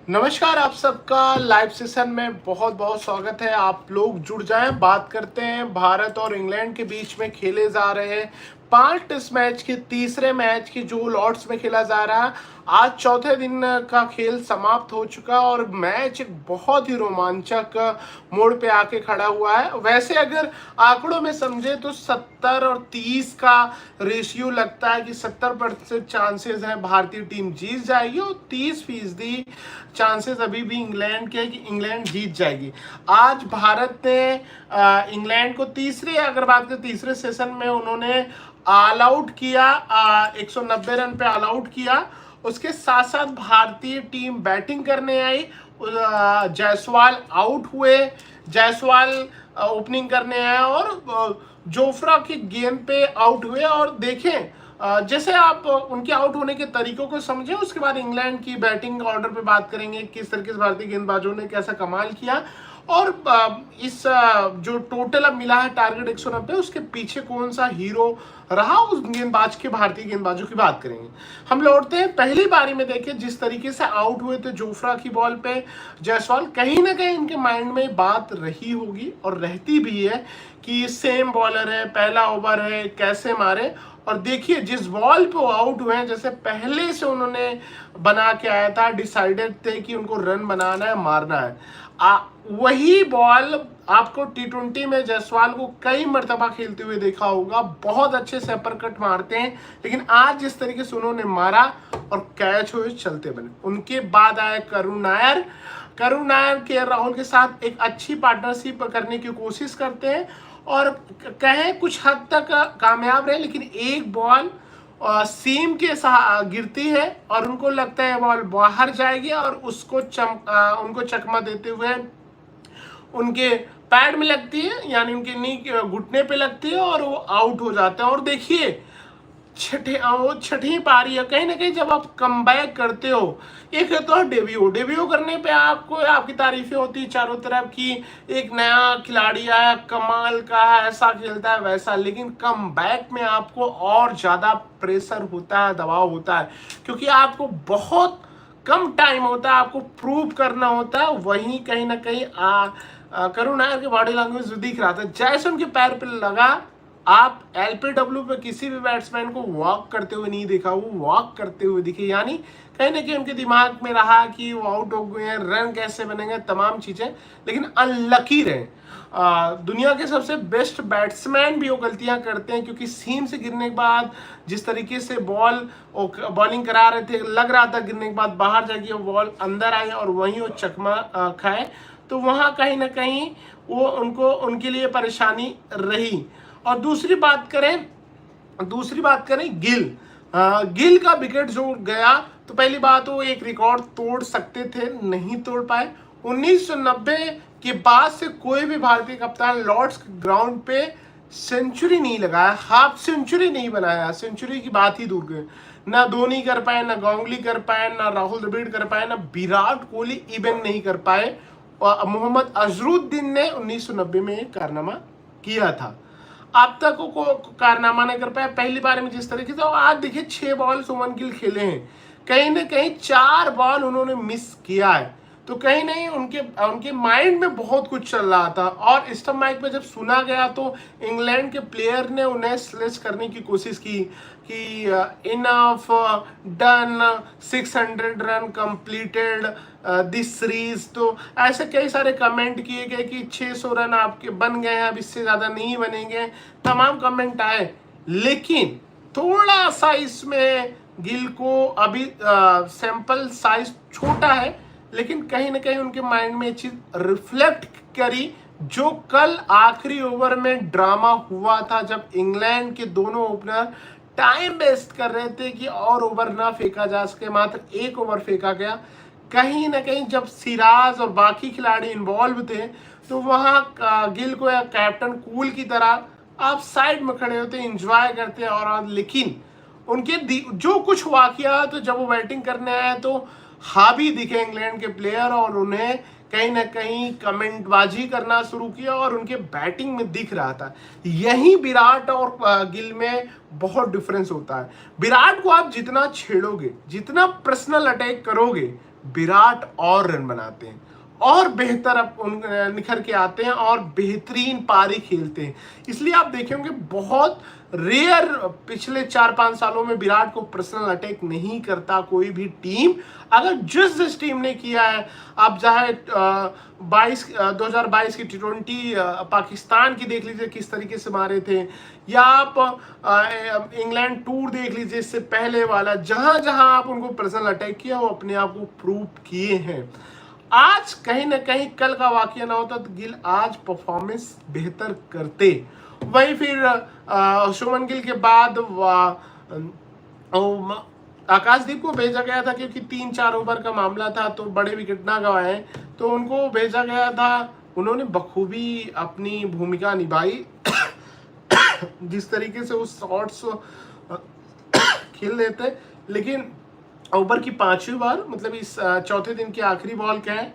नमस्कार, आप सबका लाइव सेशन में बहुत बहुत स्वागत है। आप लोग जुड़ जाएं, बात करते हैं। भारत और इंग्लैंड के बीच में खेले जा रहे हैं 5 टेस्ट मैच के तीसरे मैच की जो लॉर्ड्स में खेला जा रहा है। आज चौथे दिन का खेल समाप्त हो चुका और मैच एक बहुत ही रोमांचक मोड़ पे आके खड़ा हुआ है। वैसे अगर आंकड़ों में समझे तो 70 और 30 का रेशियो लगता है कि 70% चांसेस है भारतीय टीम जीत जाएगी और 30% चांसेस अभी भी इंग्लैंड के कि इंग्लैंड जीत जाएगी। आज भारत ने इंग्लैंड को अगर बात करें तीसरे सेशन में उन्होंने ऑल आउट किया, 190 रन पे ऑल आउट किया। उसके साथ साथ भारतीय टीम बैटिंग करने आई। जायसवाल आउट हुए। जायसवाल ओपनिंग करने आया और जोफ्रा की गेंद पे आउट हुए। और देखें, जैसे आप उनके आउट होने के तरीकों को समझें, उसके बाद इंग्लैंड की बैटिंग ऑर्डर पे बात करेंगे, किस तरीके से भारतीय गेंदबाजों ने कैसा कमाल किया और इस जो टोटल अब मिला है टारगेट 190, उसके पीछे कौन सा हीरो रहा उस गेंदबाज के, भारतीय गेंदबाजों की बात करेंगे। हम लौटते हैं पहली पारी में। देखिए जिस तरीके से आउट हुए थे जोफ्रा की बॉल पे जायसवाल, कहीं ना कहीं इनके माइंड में बात रही होगी और रहती भी है कि सेम बॉलर है, पहला ओवर है, कैसे मारे। और देखिए जिस बॉल पे वो आउट हुए हैं, जैसे पहले से उन्होंने बना के आया था, डिसाइडेड थे कि उनको रन बनाना है, मारना है। वही बॉल आपको टी20 में जायसवाल को कई मर्तबा खेलते हुए देखा होगा। बहुत अच्छे से अपर कट मारते हैं, लेकिन आज जिस तरीके से उन्होंने मारा और कैच हुए चलते बने। उनके बाद आए करुण नायर। करुण नायर के राहुल के साथ एक अच्छी पार्टनरशिप करने की कोशिश करते हैं और कहें कुछ हद तक कामयाब रहे, लेकिन एक बॉल सीम के गिरती है और उनको लगता है बॉल बाहर जाएगी और उसको उनको चकमा देते हुए उनके पैड में लगती है, यानी उनके नी घुटने पे लगती है और वो आउट हो जाते हैं। और देखिए छठी पारी है, कहीं ना कहीं जब आप कमबैक करते हो, एक है तो डेब्यू करने पे आपको आपकी तारीफें होती है चारों तरफ की एक नया खिलाड़ी आया, कमाल का है, ऐसा खेलता है वैसा, लेकिन कमबैक में आपको और ज्यादा प्रेशर होता है, दबाव होता है, क्योंकि आपको बहुत कम टाइम होता है, आपको प्रूव करना होता है। वहीं कहीं ना कहीं करुण नायर के बॉडी लैंग्वेज दिख रहा था, जैसे उनके पैर पे लगा। आप एलपीडब्ल्यू पे किसी भी बैट्समैन को वॉक करते हुए नहीं देखा, वो वॉक करते हुए दिखे, यानी कहीं ना कहीं उनके दिमाग में रहा कि वो आउट हो गए हैं, रन कैसे बनेंगे, तमाम चीजें, लेकिन अनलकी रहे। दुनिया के सबसे बेस्ट बैट्समैन भी वो गलतियां करते हैं, क्योंकि सीम से गिरने के बाद जिस तरीके से बॉलिंग करा रहे थे, लग रहा था गिरने के बाद बाहर जाके वो बॉल अंदर आई और वहीं वो चकमा खाए, तो वहां कहीं ना कहीं वो उनके लिए परेशानी रही। और दूसरी बात करें गिल का विकेट जो गया, तो पहली बात वो एक रिकॉर्ड तोड़ सकते थे, नहीं तोड़ पाए। 1990 के बाद से कोई भी भारतीय कप्तान लॉर्ड्स ग्राउंड पे सेंचुरी नहीं लगाया, हाफ सेंचुरी नहीं बनाया, सेंचुरी की बात ही दूर गए। ना धोनी कर पाए, ना गांगुली कर पाए, ना राहुल द्रविड़ कर पाए, ना विराट कोहली इवन नहीं कर पाए। और मोहम्मद अजरुद्दीन ने 1990 में एक कारनामा किया था, अब तक को कारनामा नहीं कर पाया पहली बार में जिस तरीके से। आज देखिए 6 बॉल सुमन गिल खेले हैं, कहीं ना कहीं 4 बॉल उन्होंने मिस किया है, तो कहीं नहीं उनके माइंड में बहुत कुछ चल रहा था। और स्टंप माइक पे जब सुना गया तो इंग्लैंड के प्लेयर ने उन्हें स्लेश करने की कोशिश की कि enough done, 600 run completed this series, तो ऐसे कई सारे कमेंट किए गए कि 600 रन आपके बन गए हैं, अब इससे ज़्यादा नहीं बनेंगे, तमाम कमेंट आए। लेकिन थोड़ा सा इसमें गिल को अभी सैंपल साइज छोटा है, लेकिन कहीं ना कहीं उनके माइंड में ये चीज रिफ्लेक्ट करी, जो कल आखिरी ओवर में ड्रामा हुआ था, जब इंग्लैंड के दोनों ओपनर टाइम वेस्ट कर रहे थे कि और ओवर ना फेंका जा सके, मात्र एक ओवर फेंका गया। कहीं ना कहीं जब सिराज और बाकी खिलाड़ी इन्वॉल्व थे, तो वहां गिल को या कैप्टन कूल की तरह आप साइड में खड़े होते, एंजॉय करते। और लेकिन उनके जो कुछ वाकया, तो जब वो बैटिंग करने आए तो हावी दिखे इंग्लैंड के प्लेयर और उन्हें कहीं ना कहीं कमेंटबाजी करना शुरू किया और उनके बैटिंग में दिख रहा था। यही विराट और गिल में बहुत डिफरेंस होता है। विराट को आप जितना छेड़ोगे, जितना पर्सनल अटैक करोगे, विराट और रन बनाते हैं और बेहतर निखर के आते हैं और बेहतरीन पारी खेलते हैं। इसलिए आप देखेंगे बहुत रेयर पिछले 4-5 सालों में विराट को पर्सनल अटैक नहीं करता कोई भी टीम। अगर जिस टीम ने किया है, आप चाहे 2022 की T20 पाकिस्तान की देख लीजिए किस तरीके से मारे थे, या आप इंग्लैंड टूर देख लीजिए इससे पहले वाला, जहां जहां आप उनको पर्सनल अटैक किया वो अपने आप को प्रूव किए हैं। आज कहीं ना कहीं कल का वाकया ना होता तो गिल आज परफॉर्मेंस बेहतर करते। वही फिर शुभमन गिल के बाद आकाशदीप को भेजा गया था क्योंकि 3-4 ओवर का मामला था तो बड़े विकेट ना गवाए, तो उनको भेजा गया था। उन्होंने बखूबी अपनी भूमिका निभाई जिस तरीके से उस शॉट्स खेल लेते। लेकिन ओवर की 5वीं बार, मतलब इस चौथे दिन की आखिरी बॉल क्या है,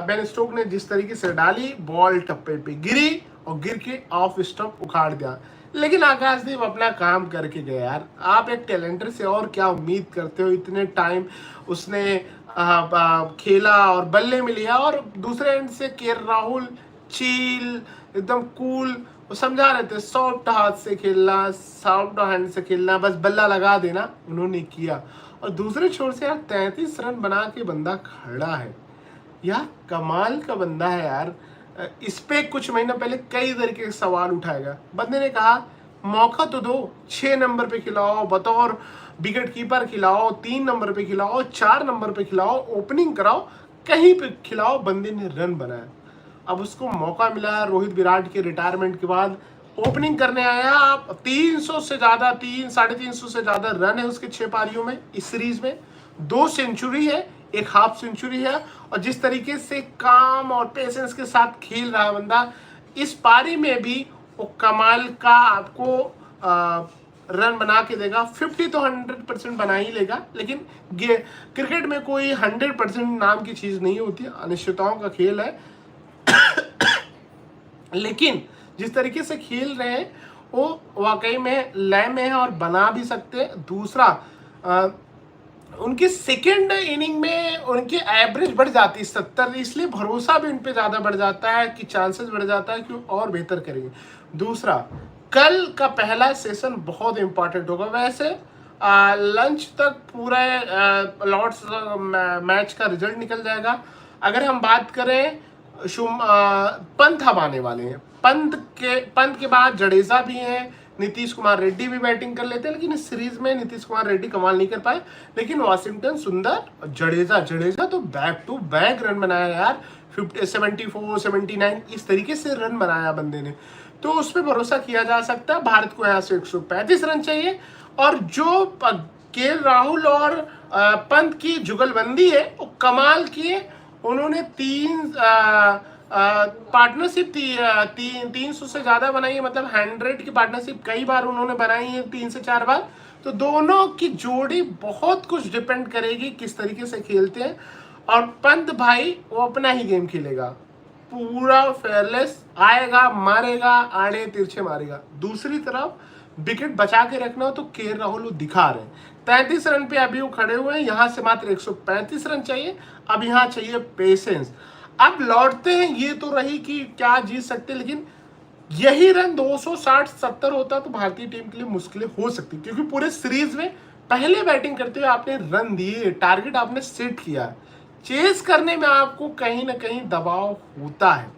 बेन स्टोक ने जिस तरीके से डाली, बॉल टप्पे पे गिरी और गिर के ऑफ स्टंप उखाड़ दिया। लेकिन आकाशदीप अपना काम करके गए यार। आप एक टैलेंटर से और क्या उम्मीद करते हो? इतने टाइम उसने खेला और बल्ले में लिया, और दूसरे एंड से राहुल चील एकदम कूल, वो समझा रहे थे सॉफ्ट हाथ से खेलना, सॉफ्ट हैंड से खेलना, बस बल्ला लगा देना, उन्होंने किया। और दूसरे छोर से यार 33 रन बना के बंदा खड़ा है यार, कमाल का बंदा है यार। इस पे कुछ महीना पहले कई तरीके के सवाल उठाएगा। बंदे ने कहा मौका तो दो, 6 नंबर पे खिलाओ, बतौर विकेट कीपर खिलाओ, 3 नंबर पे खिलाओ, 4 नंबर पे खिलाओ, ओपनिंग कराओ, कहीं पे खिलाओ। बंदे ने रन बनाया। अब उसको मौका मिला रोहित विराट के रिटायरमेंट के बाद, ओपनिंग करने आया। 300 से ज्यादा, 300-350 से ज्यादा रन है उसके 6 पारियों में इस सीरीज में, 2 सेंचुरी है, 1 हाफ सेंचुरी है। और जिस तरीके से काम और पेशेंस के साथ खेल रहा है बंदा, इस पारी में भी वो कमाल का आपको रन बना के देगा। 50 तो 100% बना ही लेगा, लेकिन क्रिकेट में कोई 100% नाम की चीज नहीं होती, अनिश्चितताओं का खेल है। लेकिन जिस तरीके से खेल रहे हैं वो वाकई में लय में है और बना भी सकते हैं। दूसरा, उनकी सेकेंड इनिंग में उनकी एवरेज बढ़ जाती है 70, इसलिए भरोसा भी उन पे ज़्यादा बढ़ जाता है कि चांसेस बढ़ जाता है कि वो और बेहतर करेंगे। दूसरा, कल का पहला सेशन बहुत इंपॉर्टेंट होगा। वैसे लंच तक पूरा लॉर्ड्स मैच का रिजल्ट निकल जाएगा। अगर हम बात करें, पंत अब आने वाले हैं। पंत के बाद जडेजा भी हैं, नीतीश कुमार रेड्डी भी बैटिंग कर लेते हैं, लेकिन इस सीरीज में नीतीश कुमार रेड्डी कमाल नहीं कर पाए। लेकिन वाशिंगटन सुंदर, जडेजा तो बैक टू बैक रन बनाया यार, 74, 79 इस तरीके से रन बनाया बंदे ने, तो उस पर भरोसा किया जा सकता है। भारत को यहाँ से 135 रन चाहिए। और जो राहुल और पंत की जुगलबंदी है वो कमाल की है। उन्होंने 3 पार्टनरशिप 300 से ज्यादा बनाई है, मतलब 100 की पार्टनरशिप कई बार उन्होंने बनाई है, 3 से 4 बार। तो दोनों की जोड़ी बहुत कुछ डिपेंड करेगी किस तरीके से खेलते हैं। और पंत भाई वो अपना ही गेम खेलेगा, पूरा फेयरलेस, आएगा मारेगा, आड़े तिरछे मारेगा। दूसरी तरफ विकेट बचा के रखना हो तो राहुल दिखा रहे हैं। 33 रन पे अभी वो खड़े हुए हैं, यहाँ से मात्र 135 रन चाहिए। अब यहाँ चाहिए पेशेंस। अब लौटते हैं, ये तो रही कि क्या जीत सकते, लेकिन यही रन 260-70 होता तो भारतीय टीम के लिए मुश्किलें हो सकती, क्योंकि पूरे सीरीज में पहले बैटिंग करते हुए आपने रन दिए, टारगेट आपने सेट किया, चेस करने में आपको कहीं ना कहीं दबाव होता है।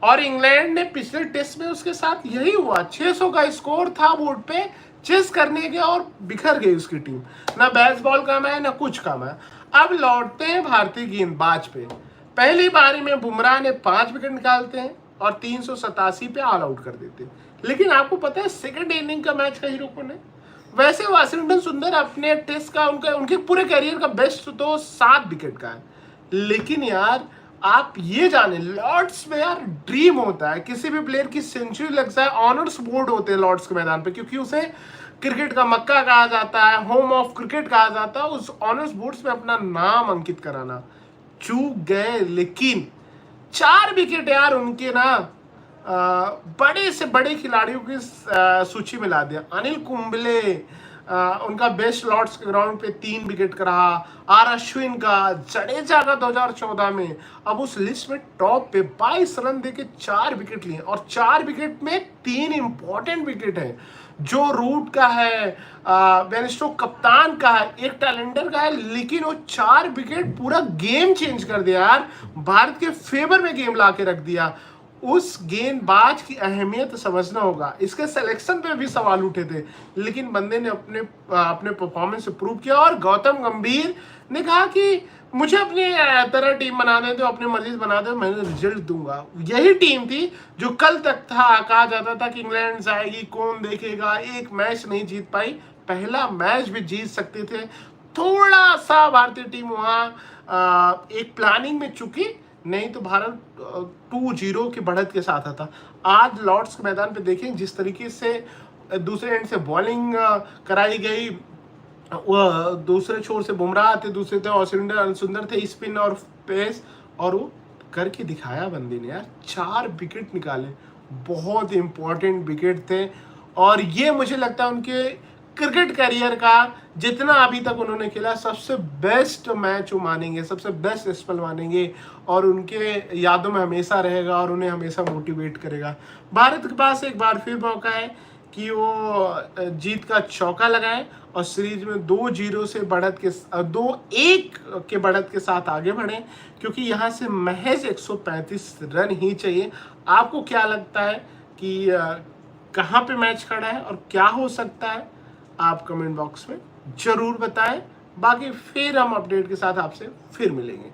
और इंग्लैंड ने पिछले टेस्ट में उसके साथ यही हुआ, 600 का स्कोर था बोर्ड पे, चेस करने के और बिखर गई उसकी टीम, ना बैट्स बॉल काम है ना कुछ काम है। अब लौटते हैं भारतीय गेंदबाज पे। पहली पारी में बुमराह ने 5 विकेट निकालते हैं और 387 पे ऑल आउट कर देते हैं। लेकिन आपको पता है सेकंड इनिंग का मैच का हीरो कौन है? वैसे वाशिंगटन सुंदर अपने टेस्ट का उनके पूरे करियर का बेस्ट तो 7 विकेट का है, लेकिन यार आप ये जाने लॉर्ड्स में यार ड्रीम होता है, किसी भी प्लेयर की सेंचुरी लग जाए, ऑनर्स बोर्ड होते हैं लॉर्ड्स के मैदान पे, क्योंकि उसे क्रिकेट का मक्का कहा जाता है, होम ऑफ क्रिकेट कहा जाता है। उस ऑनर्स बोर्ड्स में अपना नाम अंकित कराना, चूक गए। लेकिन 4 विकेट यार उनके ना बड़े से बड़े खिलाड़ियों की सूची में ला दिया। अनिल कुंबले, उनका बेस्ट लॉर्ड्स के ग्राउंड पे 3 विकेट का रहा। आर अश्विन का, जडेजा का 2014 में, अब उस लिस्ट में टॉप पे 22 रन देके 4 विकेट लिए, और 4 विकेट में 3 इंपॉर्टेंट विकेट है। जो रूट का है, बेन स्टोक्स कप्तान का है, एक टैलेंडर का है, लेकिन वो 4 विकेट पूरा गेम चेंज कर दिया यार, भारत के फेवर में गेम ला के रख दिया। उस गेंदबाज की अहमियत समझना होगा। इसके सिलेक्शन पे भी सवाल उठे थे, लेकिन बंदे ने अपने परफॉर्मेंस से प्रूव किया। और गौतम गंभीर ने कहा कि मुझे अपनी तरह टीम बना दे, तो अपने मर्जी बना दे, मैं रिजल्ट दूंगा। यही टीम थी जो कल तक था कहा जाता था कि इंग्लैंड जाएगी, कौन देखेगा, एक मैच नहीं जीत पाई, पहला मैच भी जीत सकते थे। थोड़ा सा भारतीय टीम वहाँ एक प्लानिंग में चुकी, नहीं तो भारत 2-0 की बढ़त के साथ आता। आज लॉर्ड्स के मैदान पे देखें जिस तरीके से दूसरे एंड से बॉलिंग कराई गई, वो दूसरे छोर से बुमराह थे, दूसरे थे ऑस्ट्रेलिया सुंदर थे, स्पिन और पेस, और वो करके दिखाया बंदे ने यार। 4 विकेट निकाले, बहुत इंपॉर्टेंट विकेट थे। और ये मुझे लगता है उनके क्रिकेट करियर का जितना अभी तक उन्होंने खेला सबसे बेस्ट मैच वो मानेंगे, सबसे बेस्ट स्पेल मानेंगे, और उनके यादों में हमेशा रहेगा और उन्हें हमेशा मोटिवेट करेगा। भारत के पास एक बार फिर मौका है कि वो जीत का चौका लगाए और सीरीज में 2-0 से बढ़त के 2-1 के बढ़त के साथ आगे बढ़ें, क्योंकि यहाँ से महज 135 रन ही चाहिए। आपको क्या लगता है कि कहाँ पे मैच खड़ा है और क्या हो सकता है? आप कमेंट बॉक्स में जरूर बताएं। बाकी फिर हम अपडेट के साथ आपसे फिर मिलेंगे।